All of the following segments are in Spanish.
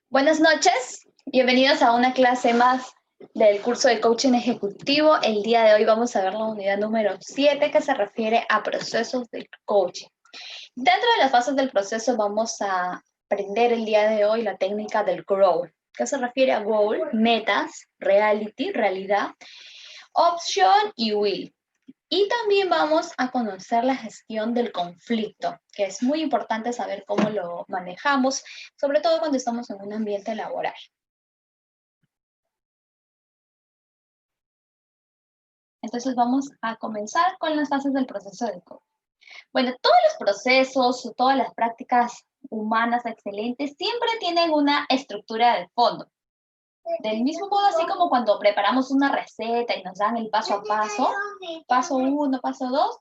Buenas noches, bienvenidos a una clase más del curso de coaching ejecutivo. El día de hoy vamos a ver la unidad número 7 que se refiere a procesos del coaching. Dentro de las fases del proceso vamos a aprender el día de hoy la técnica del GROW, que se refiere a goal, metas, reality, realidad, option y will. Y también vamos a conocer la gestión del conflicto, que es muy importante saber cómo lo manejamos, sobre todo cuando estamos en un ambiente laboral. Entonces vamos a comenzar con las fases del proceso de coaching. Bueno, todos los procesos, todas las prácticas humanas excelentes siempre tienen una estructura de fondo. Del mismo modo, así como cuando preparamos una receta y nos dan el paso 1, paso 2,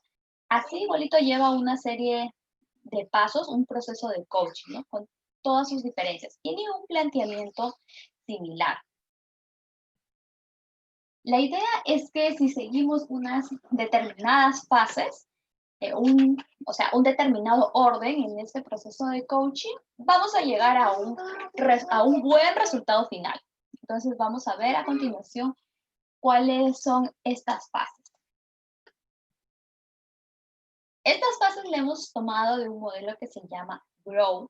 así igualito lleva una serie de pasos, un proceso de coaching, ¿no? Con todas sus diferencias. Tiene un planteamiento similar. La idea es que si seguimos unas determinadas fases, un determinado orden en este proceso de coaching, vamos a llegar a un buen resultado final. Entonces vamos a ver a continuación cuáles son estas fases. Estas fases le hemos tomado de un modelo que se llama GROW.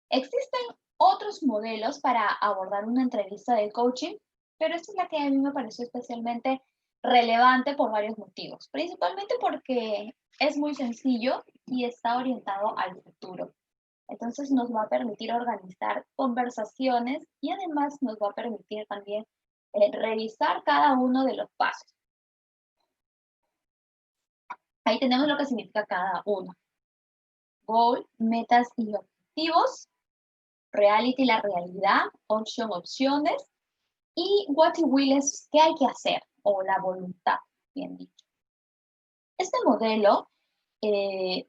Existen otros modelos para abordar una entrevista de coaching, pero esta es la que a mí me pareció especialmente relevante por varios motivos, principalmente porque es muy sencillo y está orientado al futuro. Entonces nos va a permitir organizar conversaciones y además nos va a permitir también revisar cada uno de los pasos. Ahí tenemos lo que significa cada uno. Goal, metas y objetivos. Reality, la realidad. Option, opciones. Y what you will es qué hay que hacer, o la voluntad, bien dicho. Este modelo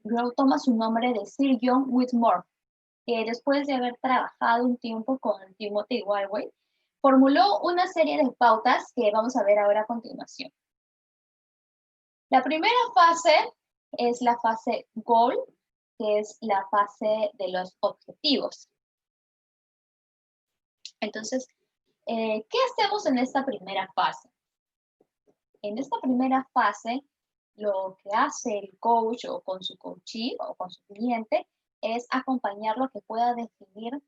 luego toma su nombre de Sir John Whitmore, que después de haber trabajado un tiempo con Timothy Galway, formuló una serie de pautas que vamos a ver ahora a continuación. La primera fase es la fase goal, que es la fase de los objetivos. Entonces, ¿qué hacemos en esta primera fase? En esta primera fase, lo que hace el coach o con su coachee o con su cliente es acompañarlo a que pueda definir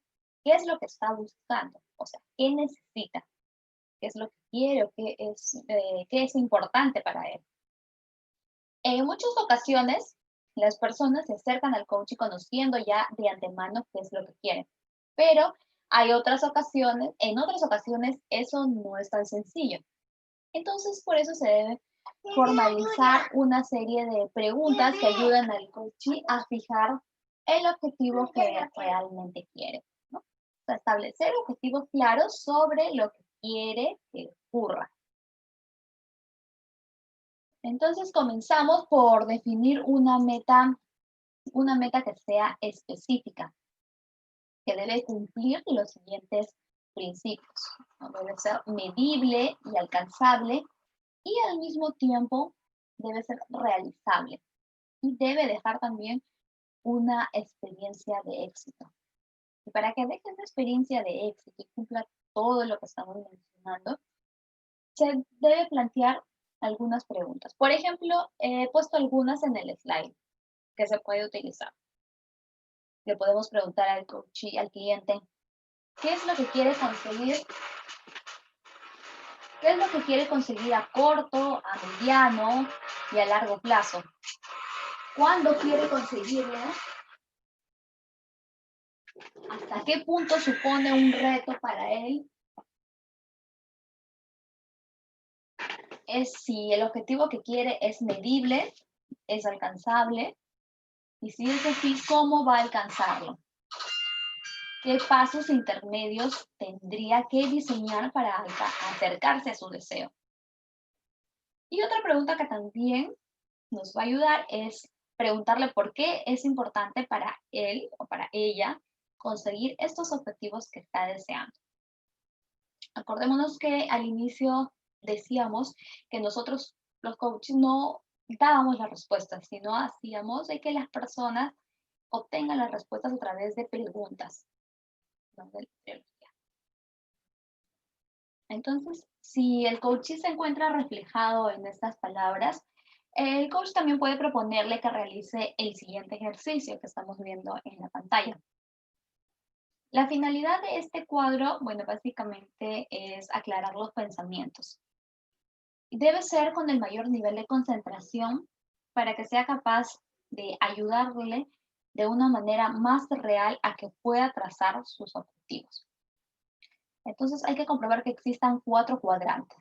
qué es lo que está buscando, o sea, qué necesita, qué es lo que quiere o qué es importante para él. En muchas ocasiones, las personas se acercan al coach conociendo ya de antemano qué es lo que quieren, pero en otras ocasiones eso no es tan sencillo. Entonces, por eso se debe formalizar una serie de preguntas que ayudan al coach a fijar el objetivo que realmente quiere, ¿no? O sea, establecer objetivos claros sobre lo que quiere que ocurra. Entonces, comenzamos por definir una meta que sea específica, que debe cumplir los siguientes principios, ¿no? Debe ser medible y alcanzable, y al mismo tiempo debe ser realizable y debe dejar también una experiencia de éxito. Y para que deje una experiencia de éxito y cumpla todo lo que estamos mencionando, se debe plantear algunas preguntas. Por ejemplo, he puesto algunas en el slide que se puede utilizar. Le podemos preguntar al coach y al cliente, ¿qué es lo que quiere conseguir? ¿Qué es lo que quiere conseguir a corto, a mediano y a largo plazo? ¿Cuándo quiere conseguirlo? ¿Hasta qué punto supone un reto para él? Es si el objetivo que quiere es medible, es alcanzable, y si es así, ¿cómo va a alcanzarlo? ¿Qué pasos intermedios tendría que diseñar para acercarse a su deseo? Y otra pregunta que también nos va a ayudar es preguntarle por qué es importante para él o para ella conseguir estos objetivos que está deseando. Acordémonos que al inicio decíamos que nosotros, los coaches, no dábamos las respuestas, sino hacíamos de que las personas obtengan las respuestas a través de preguntas. no de biología. Entonces, si el coachee se encuentra reflejado en estas palabras, el coach también puede proponerle que realice el siguiente ejercicio que estamos viendo en la pantalla. La finalidad de este cuadro, bueno, básicamente es aclarar los pensamientos. Debe ser con el mayor nivel de concentración para que sea capaz de ayudarle de una manera más real a que pueda trazar sus objetivos. Entonces hay que comprobar que existan 4 cuadrantes.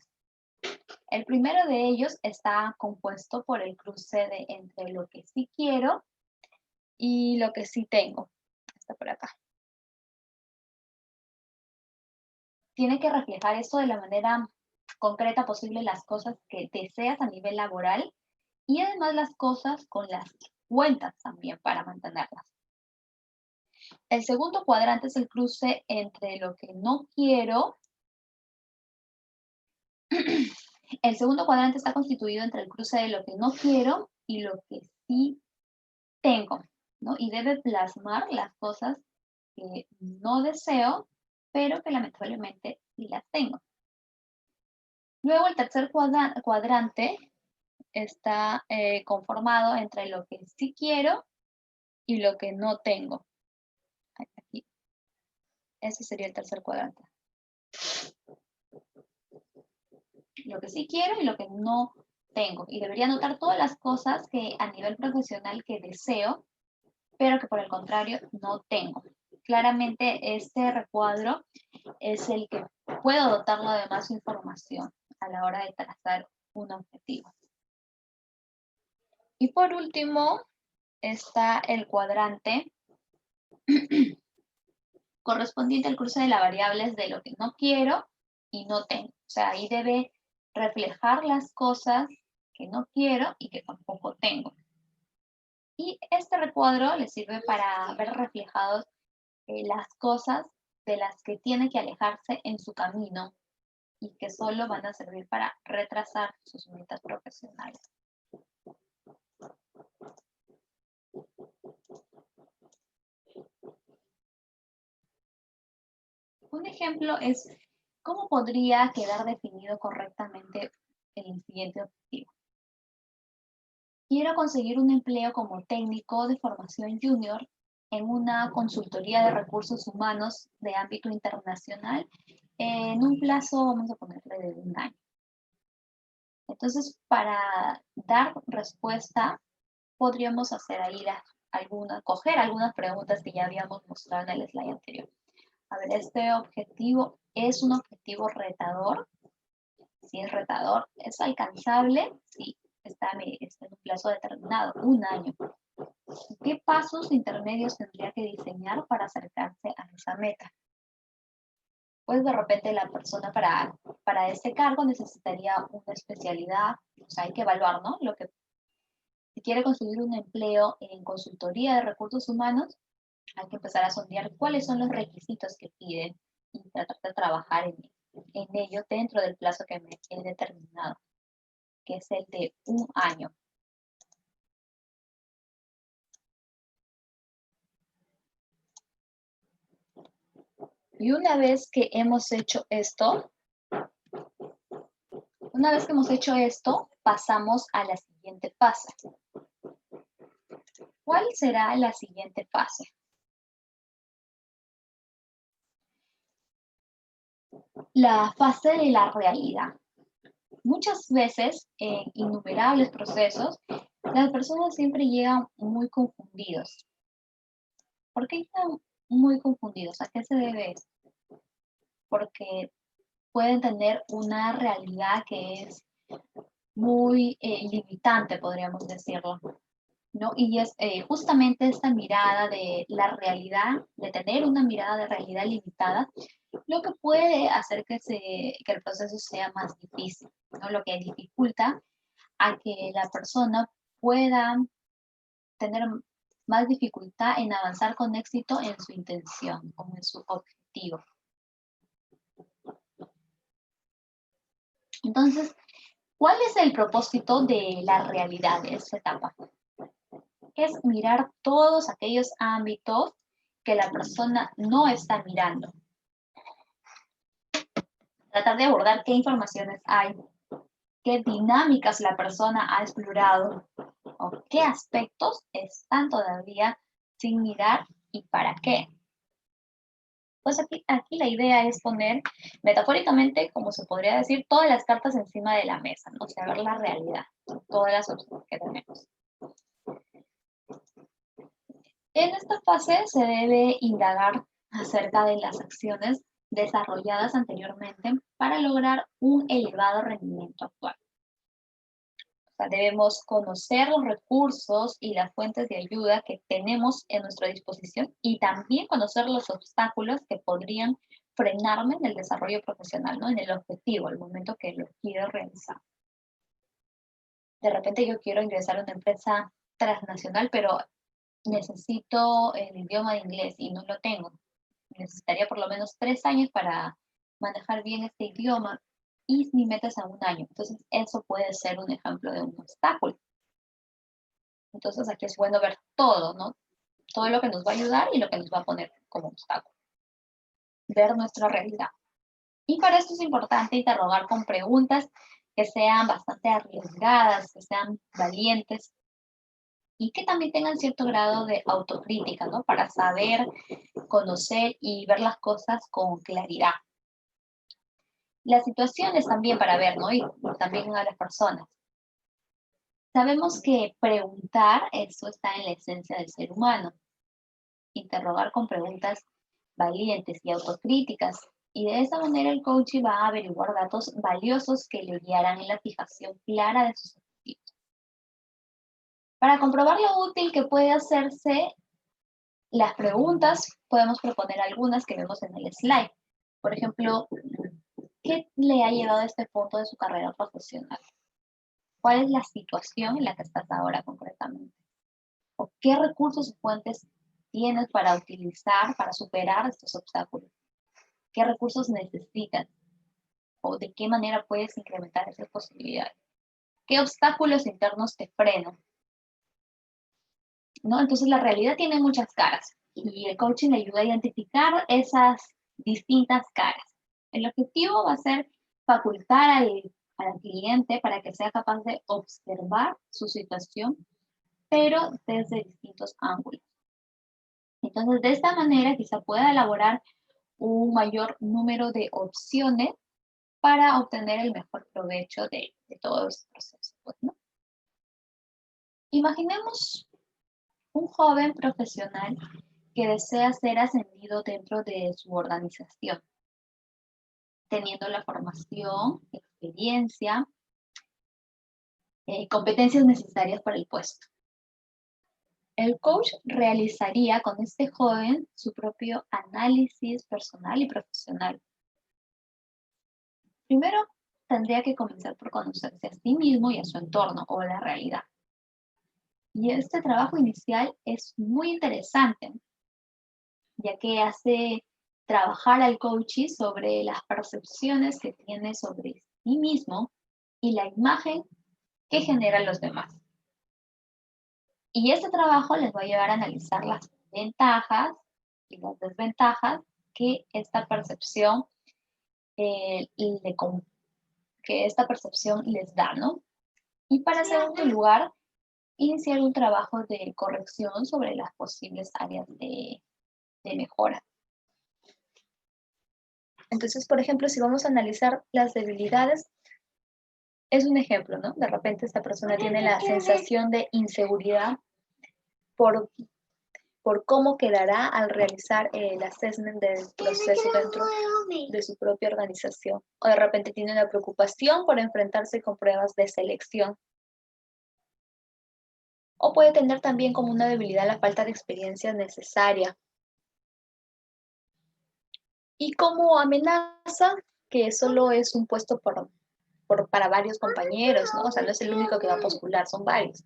El primero de ellos está compuesto por el cruce de entre lo que sí quiero y lo que sí tengo. Está por acá. Tiene que reflejar esto de la manera concreta posible, las cosas que deseas a nivel laboral y además las cosas con las que cuentas también para mantenerlas. El segundo cuadrante es el cruce entre lo que no quiero. El segundo cuadrante está constituido entre el cruce de lo que no quiero y lo que sí tengo, ¿no? Y debe plasmar las cosas que no deseo, pero que lamentablemente sí las tengo. Luego el tercer cuadrante está conformado entre lo que sí quiero y lo que no tengo. Aquí. Ese sería el tercer cuadrante. Lo que sí quiero y lo que no tengo. Y debería anotar todas las cosas que a nivel profesional que deseo, pero que por el contrario no tengo. Claramente este recuadro es el que puedo dotarlo de más información a la hora de trazar un objetivo. Y por último está el cuadrante correspondiente al cruce de las variables de lo que no quiero y no tengo. O sea, ahí debe reflejar las cosas que no quiero y que tampoco tengo. Y este recuadro le sirve para ver reflejados las cosas de las que tiene que alejarse en su camino y que solo van a servir para retrasar sus metas profesionales. Un ejemplo es cómo podría quedar definido correctamente el siguiente objetivo. Quiero conseguir un empleo como técnico de formación junior en una consultoría de recursos humanos de ámbito internacional en un plazo, vamos a ponerle de 1 año. Entonces, para dar respuesta, podríamos hacer ahí coger algunas preguntas que ya habíamos mostrado en el slide anterior. A ver, ¿este objetivo es un objetivo retador? Si es retador, ¿es alcanzable? Sí, está en un plazo determinado, 1 año. ¿Qué pasos intermedios tendría que diseñar para acercarse a esa meta? Pues de repente la persona para este cargo necesitaría una especialidad, o sea, hay que evaluar, ¿no? Si quiere conseguir un empleo en consultoría de recursos humanos, hay que empezar a sondear cuáles son los requisitos que piden y tratar de trabajar en ello dentro del plazo que me he determinado, que es el de 1 año. Y una vez que hemos hecho esto, pasamos a la siguiente fase. ¿Cuál será la siguiente fase? La fase de la realidad. Muchas veces, en innumerables procesos, las personas siempre llegan muy confundidos. ¿Por qué llegan muy confundidos? ¿A qué se debe esto? Porque pueden tener una realidad que es muy limitante, podríamos decirlo, ¿no? Y es justamente esta mirada de la realidad, de tener una mirada de realidad limitada, lo que puede hacer que el proceso sea más difícil, ¿no? Lo que dificulta a que la persona pueda tener más dificultad en avanzar con éxito en su intención, como en su objetivo. Entonces, ¿cuál es el propósito de la realidad de esta etapa? Es mirar todos aquellos ámbitos que la persona no está mirando. Tratar de abordar qué informaciones hay, qué dinámicas la persona ha explorado o qué aspectos están todavía sin mirar y para qué. Pues aquí la idea es poner, metafóricamente, como se podría decir, todas las cartas encima de la mesa, ¿no? O sea, ver la realidad, todas las opciones que tenemos. En esta fase se debe indagar acerca de las acciones desarrolladas anteriormente para lograr un elevado rendimiento actual. O sea, debemos conocer los recursos y las fuentes de ayuda que tenemos en nuestra disposición y también conocer los obstáculos que podrían frenarme en el desarrollo profesional, ¿no? En el objetivo, el momento que lo quiero realizar. De repente yo quiero ingresar a una empresa transnacional, pero necesito el idioma de inglés y no lo tengo. Necesitaría por lo menos 3 años para manejar bien este idioma y mi meta es a 1 año. Entonces, eso puede ser un ejemplo de un obstáculo. Entonces, aquí es bueno ver todo, ¿no? Todo lo que nos va a ayudar y lo que nos va a poner como obstáculo. Ver nuestra realidad. Y para esto es importante interrogar con preguntas que sean bastante arriesgadas, que sean valientes y que también tengan cierto grado de autocrítica, ¿no? Para saber, conocer y ver las cosas con claridad. Las situaciones también para ver, ¿no? Y también a las personas. Sabemos que preguntar, eso está en la esencia del ser humano. Interrogar con preguntas valientes y autocríticas. Y de esa manera el coach va a averiguar datos valiosos que le guiarán en la fijación clara de sus objetivos. Para comprobar lo útil que puede hacerse las preguntas, podemos proponer algunas que vemos en el slide. Por ejemplo, ¿qué le ha llevado a este punto de su carrera profesional? ¿Cuál es la situación en la que estás ahora concretamente? ¿O qué recursos y fuentes tienes para utilizar, para superar estos obstáculos? ¿Qué recursos necesitas? ¿O de qué manera puedes incrementar esas posibilidades? ¿Qué obstáculos internos te frenan? ¿No? Entonces la realidad tiene muchas caras y el coaching le ayuda a identificar esas distintas caras. El objetivo va a ser facultar al cliente para que sea capaz de observar su situación, pero desde distintos ángulos. Entonces, de esta manera quizá pueda elaborar un mayor número de opciones para obtener el mejor provecho de todo este proceso, pues, ¿no? Imaginemos un joven profesional que desea ser ascendido dentro de su organización, teniendo la formación, experiencia, competencias necesarias para el puesto. El coach realizaría con este joven su propio análisis personal y profesional. Primero, tendría que comenzar por conocerse a sí mismo y a su entorno o la realidad. Y este trabajo inicial es muy interesante, ya que hace trabajar al coachee sobre las percepciones que tiene sobre sí mismo y la imagen que generan los demás. Y este trabajo les va a llevar a analizar las ventajas y las desventajas que esta percepción, que esta percepción les da, ¿no? Y para segundo lugar, iniciar un trabajo de corrección sobre las posibles áreas de mejora. Entonces, por ejemplo, si vamos a analizar las debilidades, es un ejemplo, ¿no? De repente esta persona tiene la sensación de inseguridad por cómo quedará al realizar el assessment del proceso dentro de su propia organización. O de repente tiene una preocupación por enfrentarse con pruebas de selección. O puede tener también como una debilidad la falta de experiencia necesaria. Y como amenaza que solo es un puesto para varios compañeros, ¿no? O sea, no es el único que va a postular, son varios.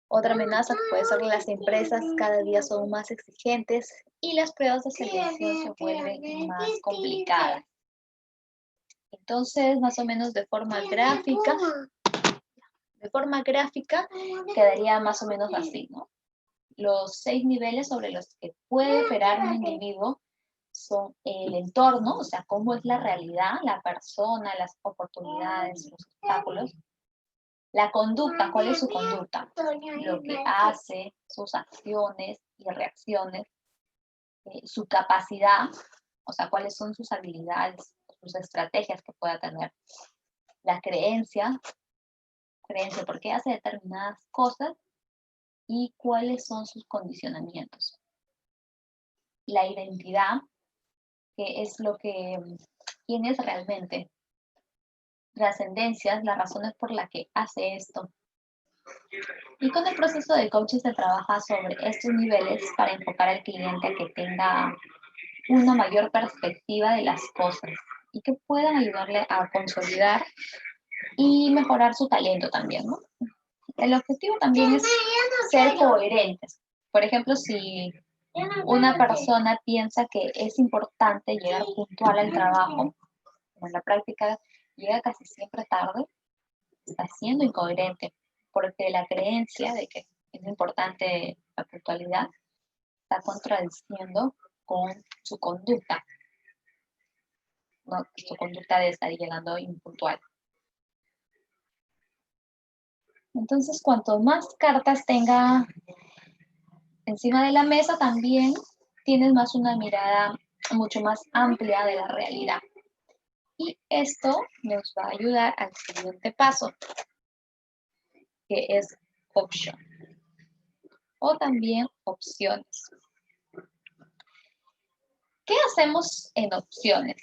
Otra amenaza que puede ser las empresas cada día son más exigentes y las pruebas de selección se vuelven más complicadas. Entonces, más o menos de forma gráfica quedaría más o menos así, ¿no? Los 6 niveles sobre los que puede operar un individuo son el entorno, o sea, cómo es la realidad, la persona, las oportunidades, los obstáculos. La conducta, ¿cuál es su conducta? Lo que hace, sus acciones y reacciones, su capacidad, o sea, cuáles son sus habilidades, sus estrategias que pueda tener. La creencia, por qué hace determinadas cosas y cuáles son sus condicionamientos. La identidad, que es quién es realmente. Trascendencias, las razones por las que hace esto. Y con el proceso de coaching se trabaja sobre estos niveles para enfocar al cliente a que tenga una mayor perspectiva de las cosas y que puedan ayudarle a consolidar y mejorar su talento también, ¿no? El objetivo también es ser coherentes. Por ejemplo, si una persona piensa que es importante llegar puntual al trabajo, en la práctica llega casi siempre tarde, está siendo incoherente, porque la creencia de que es importante la puntualidad está contradiciendo con su conducta, ¿no? Su conducta de estar llegando impuntual. Entonces, cuanto más cartas tenga encima de la mesa, también tienes más una mirada mucho más amplia de la realidad. Y esto nos va a ayudar al siguiente paso, que es option, o también opciones. ¿Qué hacemos en opciones?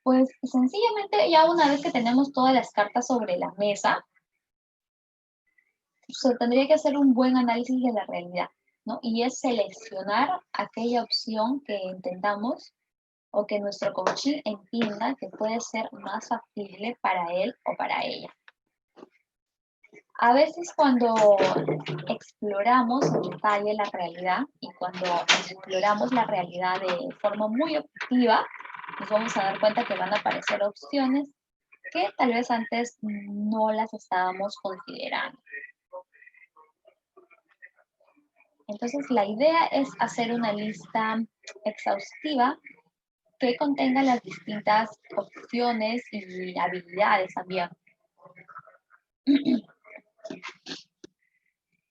Pues sencillamente ya una vez que tenemos todas las cartas sobre la mesa, se tendría que hacer un buen análisis de la realidad, ¿no? Y es seleccionar aquella opción que entendamos o que nuestro coaching entienda que puede ser más factible para él o para ella. A veces cuando exploramos en detalle la realidad y cuando exploramos la realidad de forma muy objetiva, nos vamos a dar cuenta que van a aparecer opciones que tal vez antes no las estábamos considerando. Entonces, la idea es hacer una lista exhaustiva que contenga las distintas opciones y habilidades también.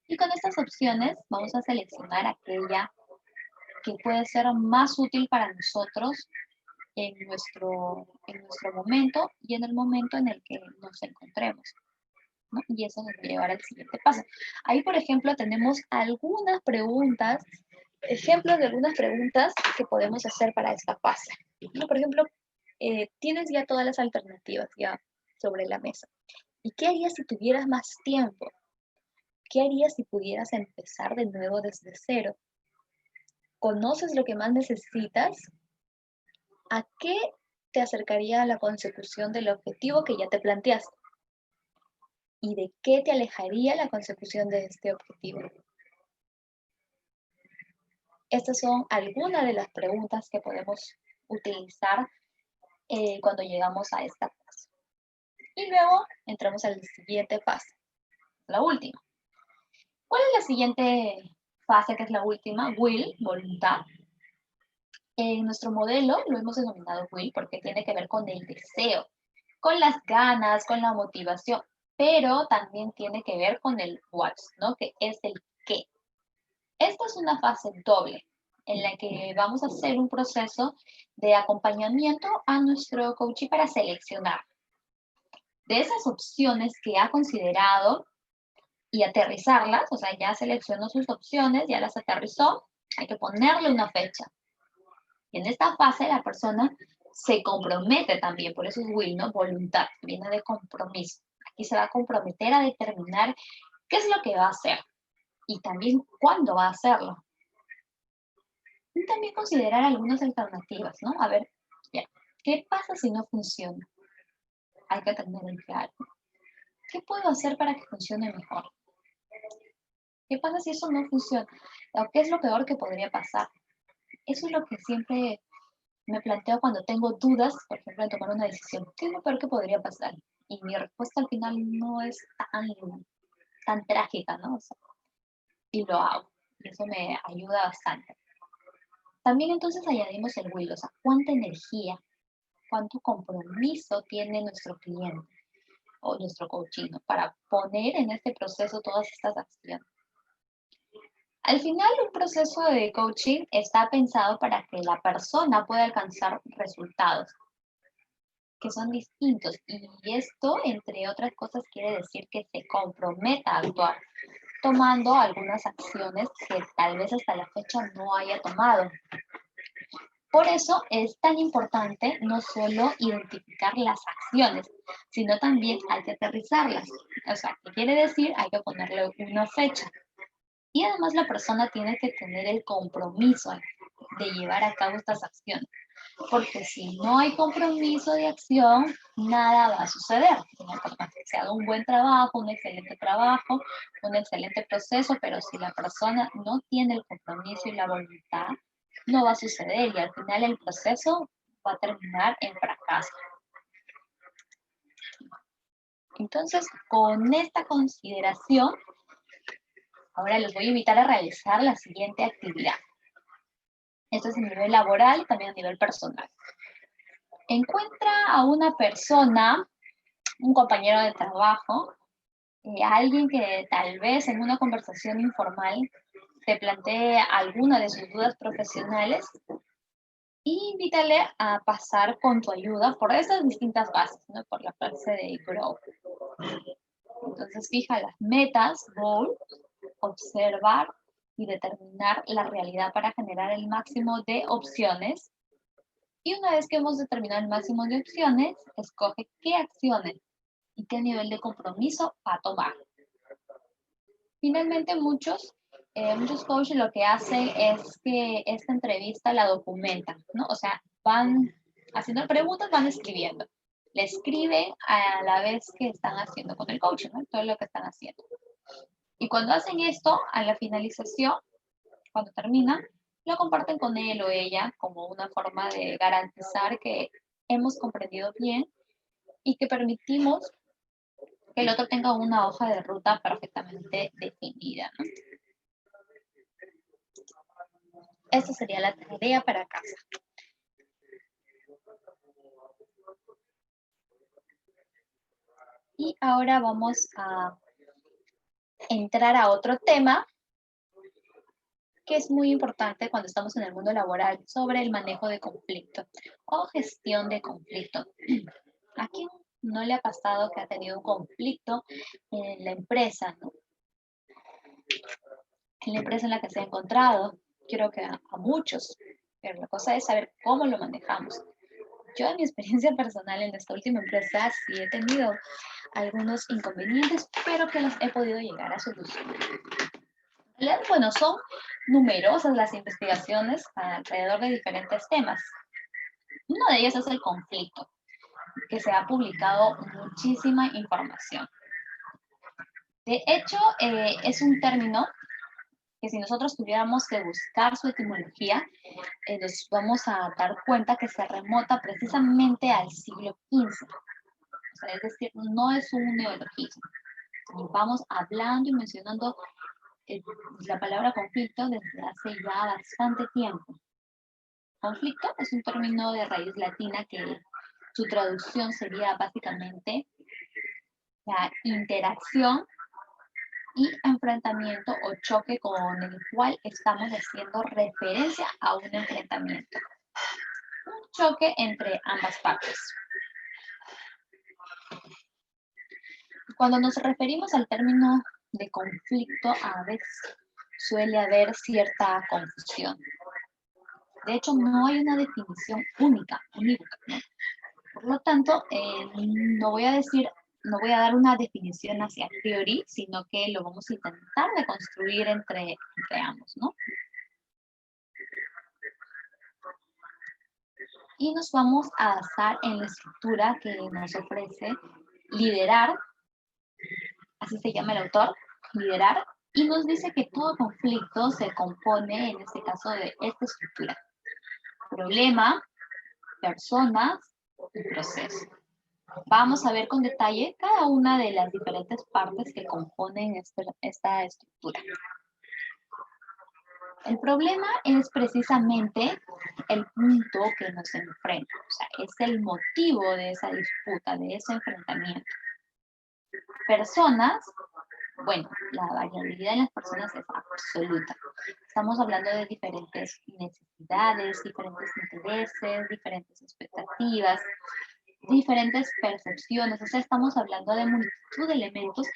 Y con estas opciones vamos a seleccionar aquella que puede ser más útil para nosotros en nuestro momento y en el momento en el que nos encontremos, ¿no? Y eso nos va a llevar al siguiente paso. Ahí, por ejemplo, tenemos algunas preguntas, ejemplos de algunas preguntas que podemos hacer para esta fase, ¿no? Por ejemplo, tienes ya todas las alternativas ya sobre la mesa. ¿Y qué harías si tuvieras más tiempo? ¿Qué harías si pudieras empezar de nuevo desde cero? ¿Conoces lo que más necesitas? ¿A qué te acercaría a la consecución del objetivo que ya te planteaste? ¿Y de qué te alejaría la consecución de este objetivo? Estas son algunas de las preguntas que podemos utilizar cuando llegamos a esta fase. Y luego entramos al siguiente fase, la última. ¿Cuál es la siguiente fase que es la última? Will, voluntad. En nuestro modelo lo hemos denominado will porque tiene que ver con el deseo, con las ganas, con la motivación, pero también tiene que ver con el what, ¿no? Que es el qué. Esta es una fase doble en la que vamos a hacer un proceso de acompañamiento a nuestro coachee para seleccionar de esas opciones que ha considerado y aterrizarlas, o sea, ya seleccionó sus opciones, ya las aterrizó, hay que ponerle una fecha. Y en esta fase la persona se compromete también, por eso es will, ¿no? Voluntad, viene de compromiso. Aquí se va a comprometer a determinar qué es lo que va a hacer y también cuándo va a hacerlo. Y también considerar algunas alternativas, ¿no? A ver, ya, ¿qué pasa si no funciona? Hay que tener en claro. ¿Qué puedo hacer para que funcione mejor? ¿Qué pasa si eso no funciona? ¿O qué es lo peor que podría pasar? Eso es lo que siempre me planteo cuando tengo dudas, por ejemplo, en tomar una decisión. ¿Qué es lo peor que podría pasar? Y mi respuesta al final no es tan tan trágica, ¿no? O sea, y lo hago. Y eso me ayuda bastante. También entonces añadimos el will, o sea, cuánta energía, cuánto compromiso tiene nuestro cliente o nuestro coaching, ¿no? Para poner en este proceso todas estas acciones. Al final, un proceso de coaching está pensado para que la persona pueda alcanzar resultados que son distintos. Y esto, entre otras cosas, quiere decir que se comprometa a actuar, tomando algunas acciones que tal vez hasta la fecha no haya tomado. Por eso es tan importante no solo identificar las acciones, sino también hay que aterrizarlas. O sea, ¿qué quiere decir? Hay que ponerle una fecha. Y además la persona tiene que tener el compromiso de llevar a cabo estas acciones. Porque si no hay compromiso de acción, nada va a suceder. No importa que se haga un buen trabajo, un excelente proceso, pero si la persona no tiene el compromiso y la voluntad, no va a suceder y al final el proceso va a terminar en fracaso. Entonces, con esta consideración, ahora les voy a invitar a realizar la siguiente actividad. Esto es a nivel laboral y también a nivel personal. Encuentra a una persona, un compañero de trabajo, alguien que tal vez en una conversación informal te plantee alguna de sus dudas profesionales e invítale a pasar con tu ayuda por esas distintas bases, ¿no? Por la fase de Grow. Entonces fija las metas, goals, observar y determinar la realidad para generar el máximo de opciones. Y una vez que hemos determinado el máximo de opciones, escoge qué acciones y qué nivel de compromiso va a tomar. Finalmente, muchos coaches lo que hacen es que esta entrevista la documentan, ¿no? O sea, van haciendo preguntas, van escribiendo. Le escriben a la vez que están haciendo con el coach, ¿no? Todo lo que están haciendo. Y cuando hacen esto, a la finalización, cuando termina, lo comparten con él o ella como una forma de garantizar que hemos comprendido bien y que permitimos que el otro tenga una hoja de ruta perfectamente definida, ¿no? Esta sería la tarea para casa. Y ahora vamos a entrar a otro tema que es muy importante cuando estamos en el mundo laboral, sobre el manejo de conflicto o gestión de conflicto. ¿A quién no le ha pasado que ha tenido un conflicto en la empresa, ¿no? En la empresa en la que se ha encontrado? Creo que a muchos, pero la cosa es saber cómo lo manejamos. Yo, en mi experiencia personal en esta última empresa, sí he tenido algunos inconvenientes, pero que los he podido llegar a solucionar. Bueno, son numerosas las investigaciones alrededor de diferentes temas. Uno de ellos es el conflicto, que se ha publicado muchísima información. De hecho, es un término que si nosotros tuviéramos que buscar su etimología, nos vamos a dar cuenta que se remota precisamente al siglo XV. O sea, es decir, no es un neologismo. Vamos hablando y mencionando la palabra conflicto desde hace ya bastante tiempo. Conflicto es un término de raíz latina que su traducción sería básicamente la interacción y enfrentamiento o choque con el cual estamos haciendo referencia a un enfrentamiento. Un choque entre ambas partes. Cuando nos referimos al término de conflicto, a veces suele haber cierta confusión. De hecho, no hay una definición única, unívoca, ¿no? Por lo tanto, no voy a dar una definición hacia priori, sino que lo vamos a intentar de construir entre ambos, ¿no? Y nos vamos a basar en la estructura que nos ofrece liderar, así se llama el autor, liderar, y nos dice que todo conflicto se compone, en este caso, de esta estructura: problema, personas y proceso. Vamos a ver con detalle cada una de las diferentes partes que componen esta estructura. El problema es precisamente el punto que nos enfrenta, o sea, es el motivo de esa disputa, de ese enfrentamiento. Personas, bueno, la variabilidad en las personas es absoluta. Estamos hablando de diferentes necesidades, diferentes intereses, diferentes expectativas, diferentes percepciones. O sea, estamos hablando de multitud de elementos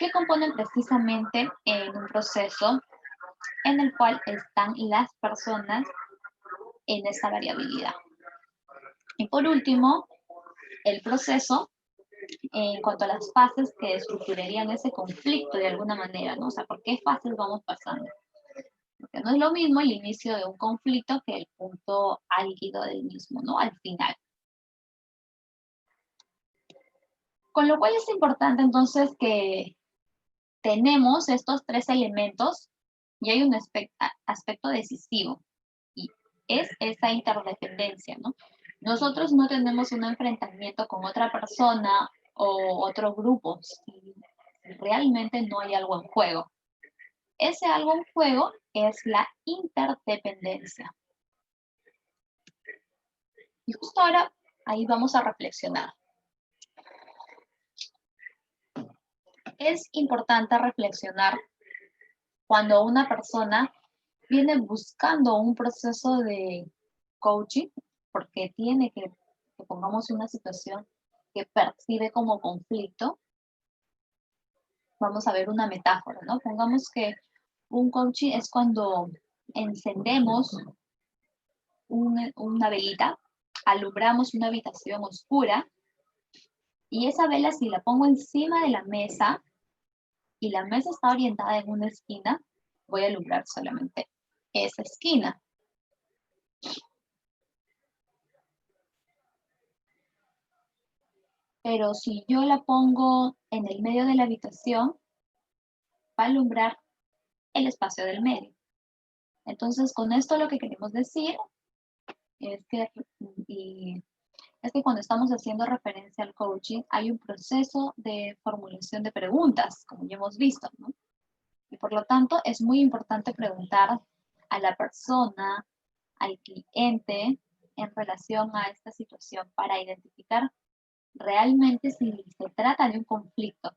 que componen precisamente en un proceso en el cual están las personas en esa variabilidad. Y por último, el proceso en cuanto a las fases que estructurarían ese conflicto de alguna manera, ¿no? O sea, ¿por qué fases vamos pasando? Porque no es lo mismo el inicio de un conflicto que el punto álgido del mismo, ¿no? Al final. Con lo cual es importante entonces que tenemos estos tres elementos y hay un aspecto decisivo y es esa interdependencia, ¿no? Nosotros no tenemos un enfrentamiento con otra persona o otro grupo si realmente no hay algo en juego. Ese algo en juego es la interdependencia. Y justo ahora ahí vamos a reflexionar. Es importante reflexionar cuando una persona viene buscando un proceso de coaching porque tiene que pongamos una situación que percibe como conflicto. Vamos a ver una metáfora, ¿no? Pongamos que un coaching es cuando encendemos una velita, alumbramos una habitación oscura y esa vela si la pongo encima de la mesa y la mesa está orientada en una esquina, voy a alumbrar solamente esa esquina. Pero si yo la pongo en el medio de la habitación, va a alumbrar el espacio del medio. Entonces, con esto lo que queremos decir es que, es que cuando estamos haciendo referencia al coaching, hay un proceso de formulación de preguntas, como ya hemos visto, ¿no? Y por lo tanto, es muy importante preguntar a la persona, al cliente, en relación a esta situación para identificar realmente si se trata de un conflicto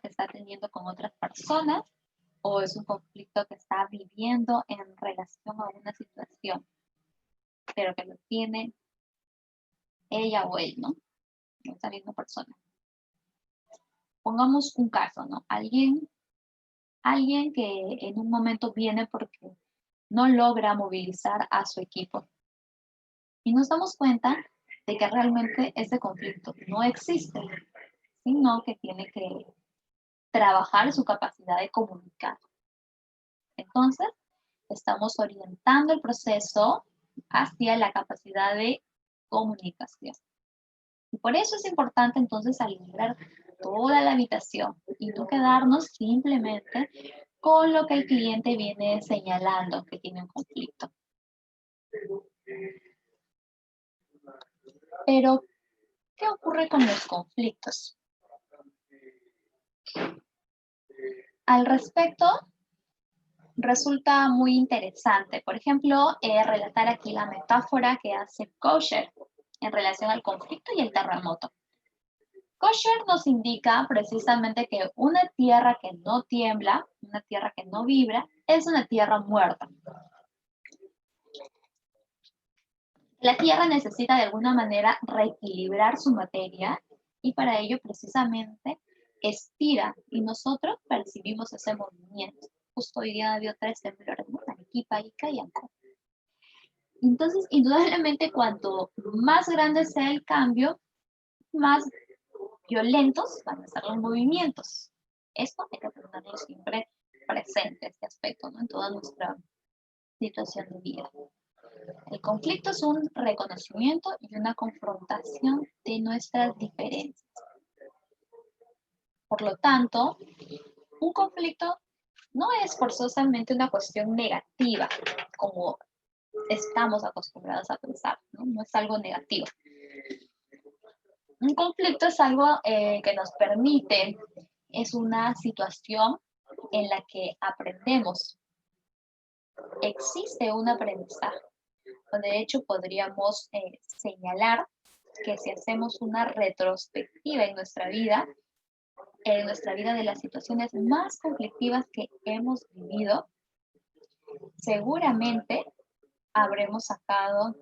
que está teniendo con otras personas o es un conflicto que está viviendo en relación a una situación, pero que lo tiene ella o él, ¿no? Esa misma persona. Pongamos un caso, ¿no? Alguien que en un momento viene porque no logra movilizar a su equipo. Y nos damos cuenta de que realmente ese conflicto no existe, sino que tiene que trabajar su capacidad de comunicar. Entonces, estamos orientando el proceso hacia la capacidad de comunicación. Y por eso es importante entonces alumbrar toda la habitación y no quedarnos simplemente con lo que el cliente viene señalando que tiene un conflicto. Pero, ¿qué ocurre con los conflictos? Al respecto, resulta muy interesante, por ejemplo, relatar aquí la metáfora que hace Kosher en relación al conflicto y el terremoto. Kosher nos indica precisamente que una tierra que no tiembla, una tierra que no vibra, es una tierra muerta. La tierra necesita de alguna manera reequilibrar su materia y para ello precisamente estira y nosotros percibimos ese movimiento. Justo hoy día había 3 temblores, ¿no? Arequipa, Ica y Ancón. Entonces, indudablemente, cuanto más grande sea el cambio, más violentos van a ser los movimientos. Esto hay que tenerlo siempre presente, este aspecto, ¿no? En toda nuestra situación de vida. El conflicto es un reconocimiento y una confrontación de nuestras diferencias. Por lo tanto, un conflicto no es forzosamente una cuestión negativa, como estamos acostumbrados a pensar, ¿no? No es algo negativo. Un conflicto es algo que nos permite, es una situación en la que aprendemos. Existe un aprendizaje. De hecho, podríamos señalar que si hacemos una retrospectiva en nuestra vida de las situaciones más conflictivas que hemos vivido, seguramente habremos sacado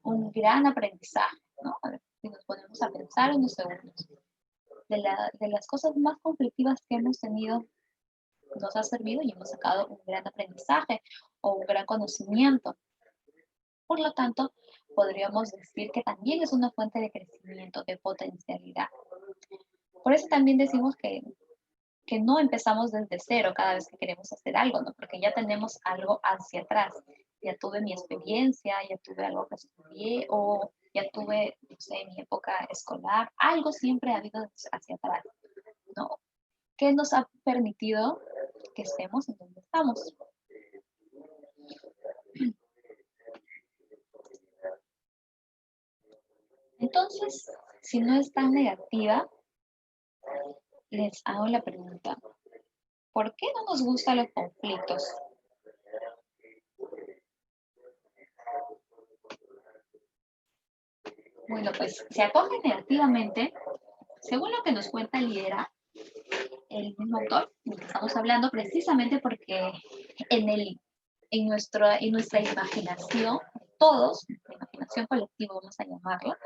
un gran aprendizaje, ¿no? A ver, si nos ponemos a pensar unos segundos, de las cosas más conflictivas que hemos tenido, nos ha servido y hemos sacado un gran aprendizaje o un gran conocimiento. Por lo tanto, podríamos decir que también es una fuente de crecimiento, de potencialidad. Por eso también decimos que no empezamos desde cero cada vez que queremos hacer algo, ¿no? Porque ya tenemos algo hacia atrás. Ya tuve mi experiencia, ya tuve algo que estudié o ya tuve, no sé, mi época escolar. Algo siempre ha habido hacia atrás, ¿no? Que nos ha permitido que estemos en donde estamos. Entonces, si no es tan negativa, les hago la pregunta, ¿por qué no nos gustan los conflictos? Bueno, pues se acoge negativamente, según lo que nos cuenta el mismo autor del que estamos hablando, precisamente porque en nuestra imaginación, todos, la imaginación colectiva vamos a llamarla,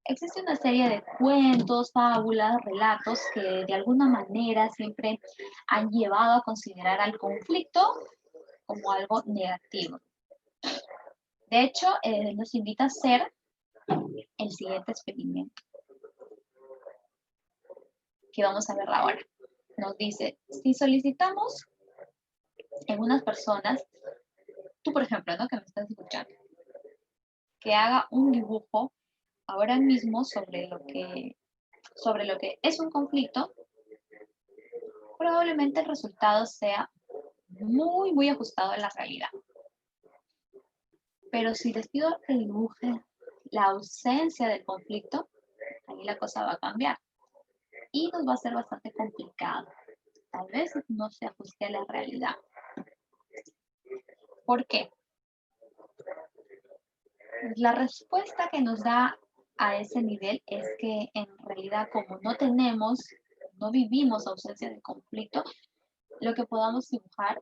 existe una serie de cuentos, fábulas, relatos que de alguna manera siempre han llevado a considerar al conflicto como algo negativo. De hecho, nos invita a hacer el siguiente experimento que vamos a ver ahora. Nos dice, si solicitamos en unas personas, tú por ejemplo, ¿no? Que me estás escuchando, que haga un dibujo ahora mismo sobre lo que es un conflicto, probablemente el resultado sea muy, muy ajustado a la realidad. Pero si les pido que dibuje la ausencia del conflicto, ahí la cosa va a cambiar y nos va a ser bastante complicado. Tal vez no se ajuste a la realidad. ¿Por qué? La respuesta que nos da a ese nivel es que en realidad como no vivimos ausencia de conflicto, lo que podamos dibujar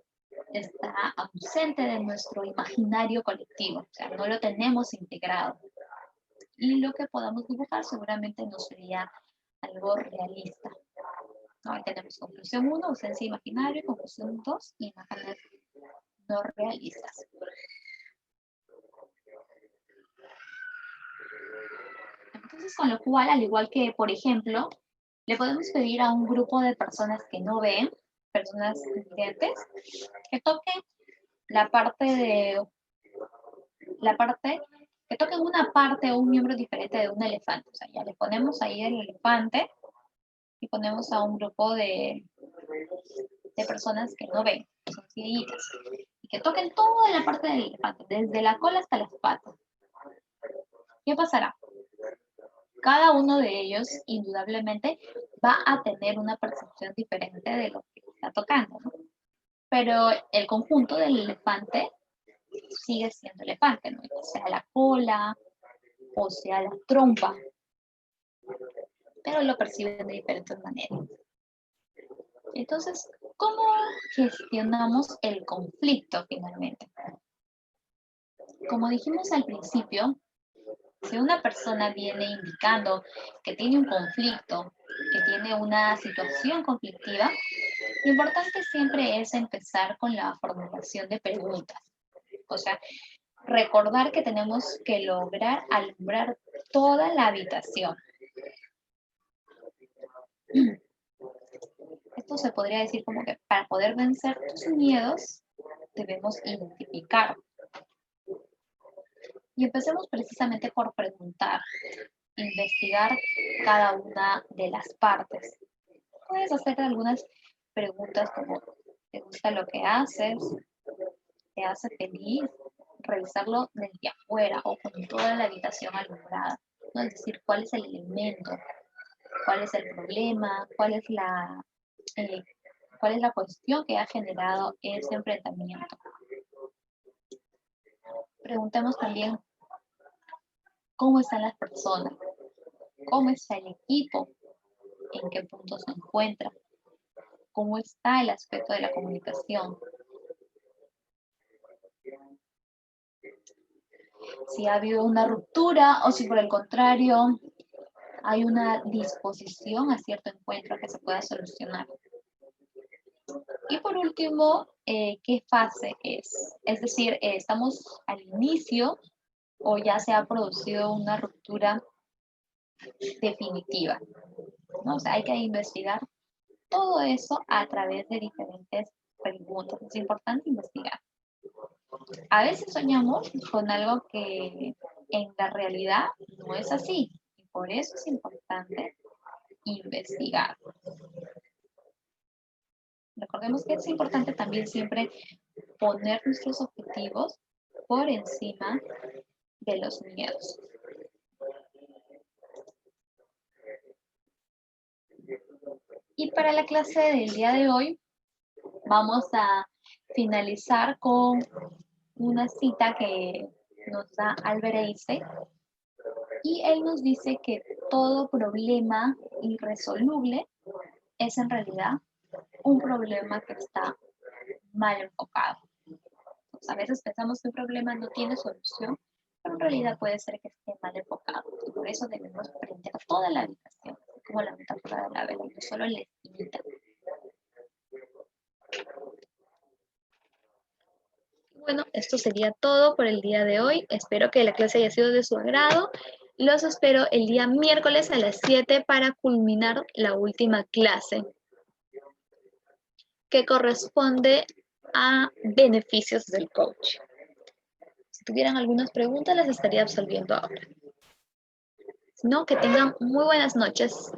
está ausente de nuestro imaginario colectivo, o sea, no lo tenemos integrado. Y lo que podamos dibujar seguramente no sería algo realista. ¿No? Ahí tenemos conclusión 1, ausencia imaginaria, conclusión 2, imágenes no realistas. Entonces, con lo cual, al igual que, por ejemplo, le podemos pedir a un grupo de personas que no ven, personas videntes, que toquen la parte de la parte, que toquen una parte o un miembro diferente de un elefante. O sea, ya le ponemos ahí el elefante y ponemos a un grupo de personas que no ven, que son cieguitas, y que toquen toda la parte del elefante, desde la cola hasta las patas. ¿Qué pasará? Cada uno de ellos indudablemente va a tener una percepción diferente de lo que está tocando, ¿no? Pero el conjunto del elefante sigue siendo elefante, ¿no? Sea la cola o sea la trompa, pero lo perciben de diferentes maneras. Entonces, ¿cómo gestionamos el conflicto finalmente? Como dijimos al principio, si una persona viene indicando que tiene un conflicto, que tiene una situación conflictiva, lo importante siempre es empezar con la formulación de preguntas. O sea, recordar que tenemos que lograr alumbrar toda la habitación. Esto se podría decir como que para poder vencer tus miedos, debemos identificar. Y empecemos precisamente por preguntar, investigar cada una de las partes. Puedes hacer algunas preguntas como, ¿te gusta lo que haces? ¿Te hace feliz? Revisarlo desde afuera o con toda la habitación alumbrada. ¿no? Es decir, cuál es el elemento, cuál es el problema, eh, cuál es la cuestión que ha generado ese enfrentamiento. Preguntemos también cómo están las personas, cómo está el equipo, en qué punto se encuentra, cómo está el aspecto de la comunicación, si ha habido una ruptura o si por el contrario hay una disposición a cierto encuentro que se pueda solucionar. Y por último, ¿qué fase es? Es decir, ¿estamos al inicio o ya se ha producido una ruptura definitiva? ¿No? O sea, hay que investigar todo eso a través de diferentes preguntas. Es importante investigar. A veces soñamos con algo que en la realidad no es así. Y por eso es importante investigar. Recordemos que es importante también siempre poner nuestros objetivos por encima de los miedos. Y para la clase del día de hoy vamos a finalizar con una cita que nos da Albert Einstein y él nos dice que todo problema irresoluble es en realidad un problema que está mal enfocado. Entonces, a veces pensamos que un problema no tiene solución, pero en realidad puede ser que esté mal enfocado. Y por eso debemos prender toda la habitación, como la metáfora de la vela, no solo la esquinita. Bueno, esto sería todo por el día de hoy. Espero que la clase haya sido de su agrado. Los espero el día miércoles a las 7 para culminar la última clase, que corresponde a beneficios del coach. Si tuvieran algunas preguntas, las estaría absolviendo ahora. Si no, que tengan muy buenas noches.